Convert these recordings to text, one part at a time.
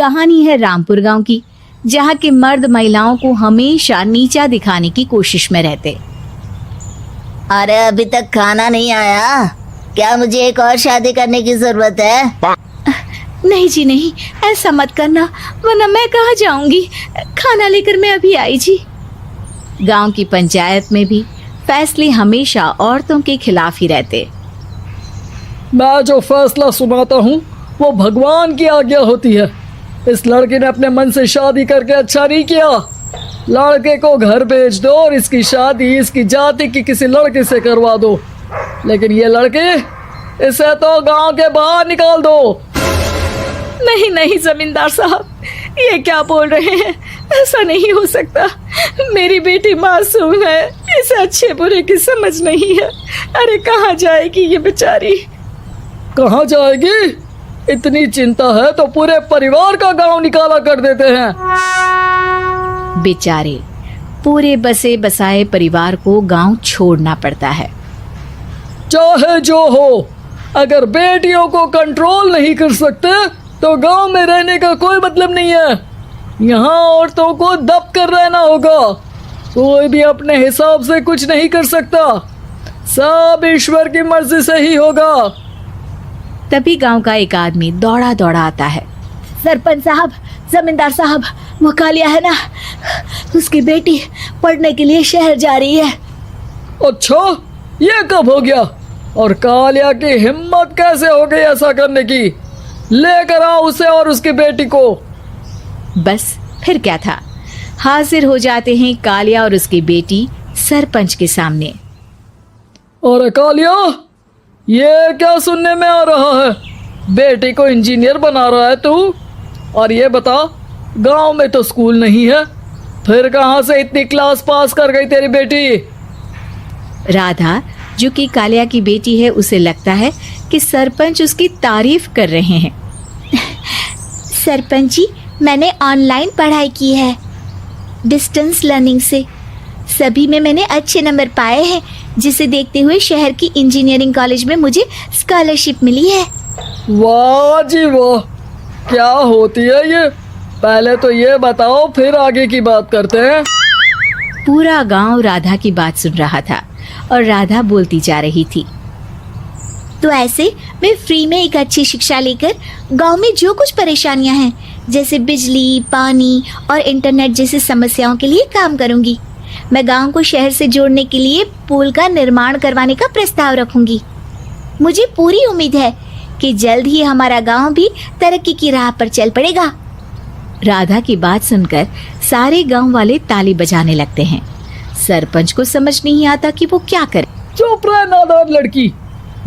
कहानी है रामपुर गांव की, जहां के मर्द महिलाओं को हमेशा नीचा दिखाने की कोशिश में रहते। अरे अभी तक खाना नहीं आया, क्या मुझे एक और शादी करने की जरूरत है? नहीं जी नहीं, ऐसा मत करना, वरना मैं कहाँ जाऊंगी। खाना लेकर मैं अभी आई जी। गांव की पंचायत में भी फैसले हमेशा औरतों के खिलाफ ही रहते। मैं जो फैसला सुनाता हूँ वो भगवान की आज्ञा होती है। इस लड़के ने अपने मन से शादी करके अच्छा नहीं किया। लड़के को घर भेज दो और इसकी शादी इसकी जाति की किसी लड़के से करवा दो, लेकिन ये लड़के, इसे तो गांव के बाहर निकाल दो। नहीं नहीं जमींदार साहब, ये क्या बोल रहे हैं? ऐसा नहीं हो सकता। मेरी बेटी मासूम है, इसे अच्छे बुरे की समझ नहीं है। अरे कहाँ जाएगी ये बेचारी? कहाँ जाएगी? इतनी चिंता है तो पूरे परिवार का गांव निकाला कर देते हैं। बेचारे पूरे बसे बसाए परिवार को गांव छोड़ना पड़ता है। चाहे जो हो, अगर बेटियों को कंट्रोल नहीं कर सकते तो गांव में रहने का कोई मतलब नहीं है। यहाँ औरतों को दब कर रहना होगा। कोई भी अपने हिसाब से कुछ नहीं कर सकता, सब ईश्वर की मर्जी से ही होगा। तभी गांव का एक आदमी दौड़ा दौड़ा आता है। सरपंच साहब, जमींदार साहब, वो कालिया है ना, उसकी बेटी पढ़ने के लिए शहर जा रही है। अच्छा, ये कब हो गया? और कालिया की हिम्मत कैसे हो गई ऐसा करने की? लेकर आओ उसे और उसकी बेटी को। बस फिर क्या था, हाजिर हो जाते हैं कालिया और उसकी बेटी सरपंच के सामने। और कालिया, ये क्या सुनने में आ रहा है? बेटी को इंजीनियर बना रहा है तू? और ये बता, गांव में तो स्कूल नहीं है, फिर कहां से इतनी क्लास पास कर गई तेरी बेटी? राधा, जो कि कालिया की बेटी है, उसे लगता है कि सरपंच उसकी तारीफ कर रहे हैं। सरपंच जी, मैंने ऑनलाइन पढ़ाई की है, डिस्टेंस लर्निंग से। सभी में मैंने अच्छे नंबर पाए हैं, जिसे देखते हुए शहर की इंजीनियरिंग कॉलेज में मुझे स्कॉलरशिप मिली है। वाह जी वाह, क्या होती है ये? पहले तो ये बताओ, फिर आगे की बात करते हैं। पूरा गांव राधा की बात सुन रहा था और राधा बोलती जा रही थी। तो ऐसे मैं फ्री में एक अच्छी शिक्षा लेकर गांव में जो कुछ परेशानियां हैं, जैसे बिजली, पानी और इंटरनेट जैसी समस्याओं के लिए काम करूंगी। मैं गांव को शहर से जोड़ने के लिए पुल का निर्माण करवाने का प्रस्ताव रखूंगी। मुझे पूरी उम्मीद है कि जल्द ही हमारा गांव भी तरक्की की राह पर चल पड़ेगा। राधा की बात सुनकर सारे गांव वाले ताली बजाने लगते हैं। सरपंच को समझ नहीं आता कि वो क्या करे। चुप रह नादान लड़की,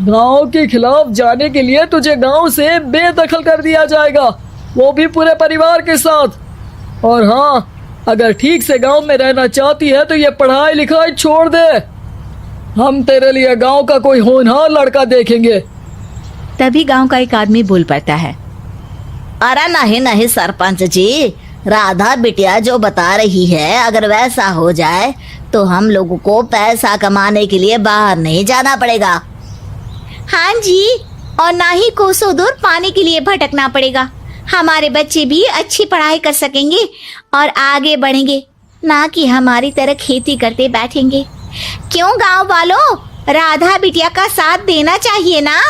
गांव के खिलाफ जाने के लिए तुझे गांव से बेदखल कर दिया जाएगा, वो भी पूरे परिवार के साथ। और हाँ, अगर ठीक से गांव में रहना चाहती है तो ये पढ़ाई लिखाई छोड़ दे। हम तेरे लिए गांव का कोई होनहार लड़का देखेंगे। तभी गांव का एक आदमी बोल पड़ता है। अरे नहीं नहीं सरपंच जी, राधा बिटिया जो बता रही है, अगर वैसा हो जाए तो हम लोगों को पैसा कमाने के लिए बाहर नहीं जाना पड़ेगा। हाँ जी, और ना ही कोसों दूर पानी के लिए भटकना पड़ेगा। हमारे बच्चे भी अच्छी पढ़ाई कर सकेंगे और आगे बढ़ेंगे, ना कि हमारी तरह खेती करते बैठेंगे। क्यों गांव वालों, राधा बिटिया का साथ देना चाहिए ना।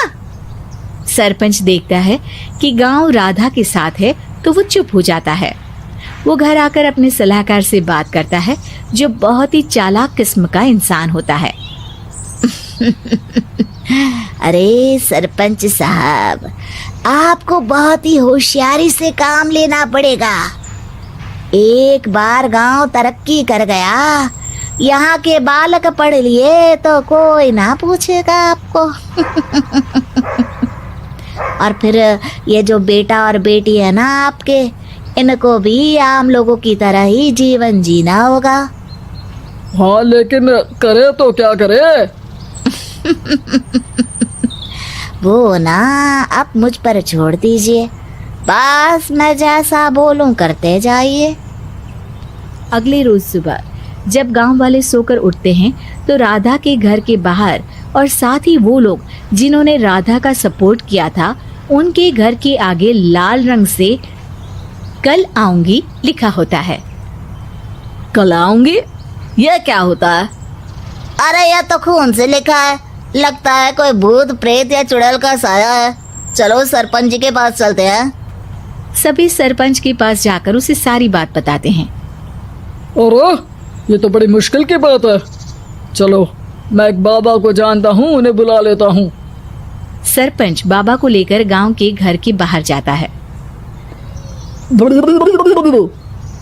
सरपंच देखता है कि गांव राधा के साथ है तो वो चुप हो जाता है। वो घर आकर अपने सलाहकार से बात करता है, जो बहुत ही चालाक किस्म का इंसान होता है। अरे सरपंच साहब, आपको बहुत ही होशियारी से काम लेना पड़ेगा। एक बार गांव तरक्की कर गया, यहाँ के बालक पढ़ लिए तो कोई ना पूछेगा आपको। और फिर ये जो बेटा और बेटी है ना आपके, इनको भी आम लोगों की तरह ही जीवन जीना होगा। हाँ, लेकिन करे तो क्या करे? वो ना आप मुझ पर छोड़ दीजिए, बस मैं जैसा बोलूं करते जाइए। अगले रोज सुबह जब गांव वाले सोकर उठते हैं तो राधा के घर के बाहर और साथ ही वो लोग जिन्होंने राधा का सपोर्ट किया था, उनके घर के आगे लाल रंग से कल आऊंगी लिखा होता है। कल आऊंगी, यह क्या होता है? अरे यह तो खून से लिखा है, लगता है कोई भूत प्रेत या चुड़ैल का साया है। चलो सरपंच जी के पास चलते हैं। सभी सरपंच के पास जाकर उसे सारी बात बताते हैं। और ये तो बड़ी मुश्किल की बात है। चलो, मैं एक बाबा को जानता हूँ, उन्हें बुला लेता हूँ। सरपंच बाबा को लेकर गांव के घर के बाहर जाता है।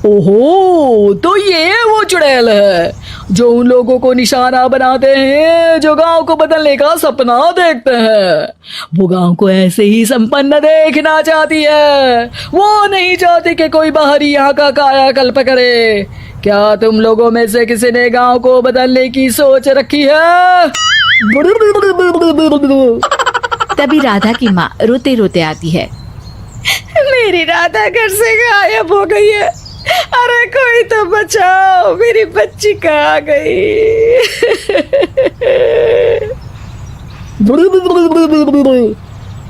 ओहो, तो ये वो चुड़ैल है जो उन लोगों को निशाना बनाते हैं जो गांव को बदलने का सपना देखते हैं। वो गांव को ऐसे ही संपन्न देखना चाहती है, वो नहीं चाहती कि कोई बाहरी यहाँ का कायाकल्प करे। क्या तुम लोगों में से किसी ने गांव को बदलने की सोच रखी है? तभी राधा की माँ रोते रोते आती है। मेरी राधा घर से गायब हो गई है। अरे कोई तो बचाओ, मेरी बच्ची कहाँ गई?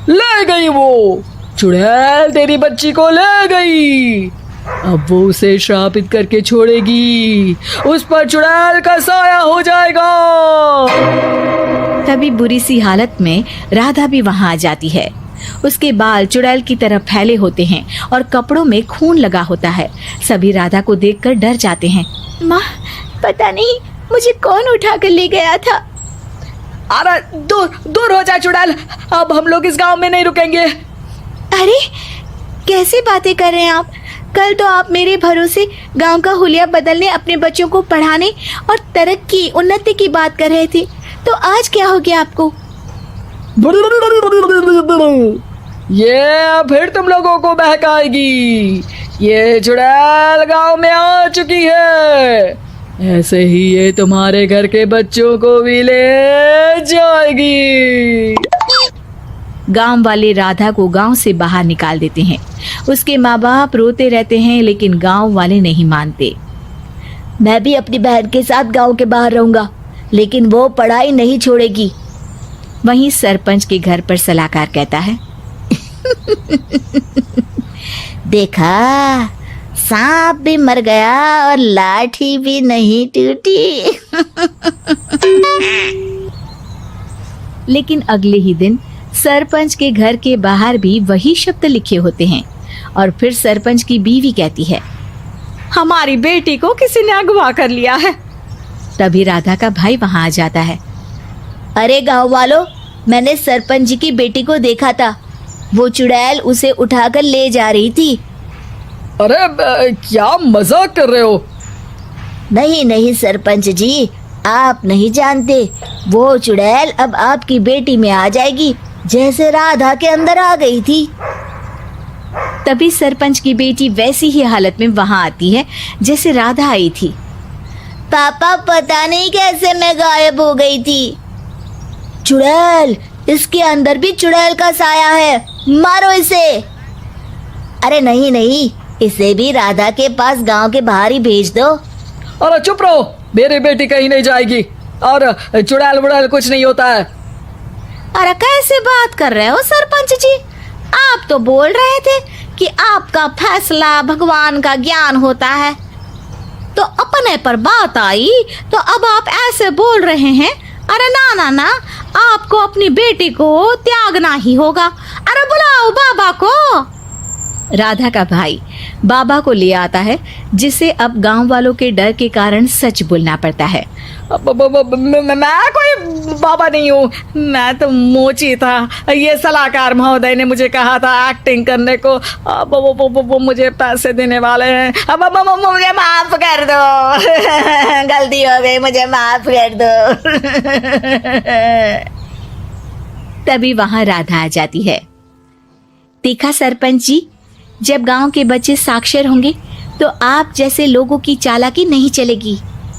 ले गई वो चुड़ैल, तेरी बच्ची को ले गई। अब वो उसे श्रापित करके छोड़ेगी, उस पर चुड़ैल का साया हो जाएगा। तभी बुरी सी हालत में राधा भी वहां आ जाती है। उसके बाल चुड़ैल की तरह फैले होते हैं और कपड़ों में खून लगा होता है। सभी राधा को देखकर डर जाते हैं। माँ, पता नहीं मुझे कौन उठा कर ले गया था। अरे दूर दूर हो जा चुड़ैल, अब हम लोग इस गांव में नहीं रुकेंगे। अरे कैसी बातें कर रहे हैं आप? कल तो आप मेरे भरोसे गांव का हुलिया बदलने, अपने बच्चों को पढ़ाने और तरक्की उन्नति की बात कर रहे थे, तो आज क्या हो गया आपको? ये फिर तुम लोगों को बहकाएगी। ये चुड़ैल गांव में आ चुकी है, ऐसे ही ये तुम्हारे घर के बच्चों को भी ले जाएगी। गांव वाले राधा को गांव से बाहर निकाल देते हैं। उसके माँ बाप रोते रहते हैं, लेकिन गांव वाले नहीं मानते। मैं भी अपनी बहन के साथ गांव के बाहर रहूंगा, लेकिन वो पढ़ाई नहीं छोड़ेगी। वहीं सरपंच के घर पर सलाहकार कहता है। देखा, सांप भी मर गया और लाठी भी नहीं टूटी। लेकिन अगले ही दिन सरपंच के घर के बाहर भी वही शब्द लिखे होते हैं। और फिर सरपंच की बीवी कहती है, हमारी बेटी को किसी ने अगवा कर लिया है। तभी राधा का भाई वहां आ जाता है। अरे गांव वालों, मैंने सरपंच जी की बेटी को देखा था। वो चुड़ैल उसे उठाकर ले जा रही थी। अरे क्या मजाक कर रहे हो? नहीं नहीं सरपंच जी, आप नहीं जानते। वो चुड़ैल अब आपकी बेटी में आ जाएगी, जैसे राधा के अंदर आ गई थी। तभी सरपंच की बेटी वैसी ही हालत में वहां आती है जैसे राधा आई थी। पापा, पता नहीं कैसे मैं गायब हो गई थी। चुड़ैल, इसके अंदर भी चुड़ैल का साया है, मारो इसे। अरे नहीं नहीं, इसे भी राधा के पास गांव के बाहर ही भेज दो। अरे चुप रहो, मेरी बेटी कहीं नहीं जाएगी और चुड़ैल बुड़ैल कुछ नहीं होता है। अरे कैसे बात कर रहे हो सरपंच जी? आप तो बोल रहे थे कि आपका फैसला भगवान का ज्ञान होता है, तो अपने पर बात आई तो अब आप ऐसे बोल रहे हैं। अरे ना ना ना, आपको अपनी बेटी को त्यागना ही होगा। अरे बुलाओ बाबा को। राधा का भाई बाबा को ले आता है, जिसे अब गांव वालों के डर के कारण सच बोलना पड़ता है। मैं कोई बाबा नहीं हूँ, मैं तो मोची था। ये सलाहकार महोदय ने मुझे कहा था एक्टिंग करने को। अब वो मुझे पैसे देने वाले हैं। अब मुझे माफ कर दो। गलती हो गई, मुझे माफ कर दो। तभी वहां राधा आ जाती है। देखा सरपंच जी, जब गांव के बच्चे साक्षर होंगे तो आप जैसे लोगों की चालाकी नहीं चलेगी।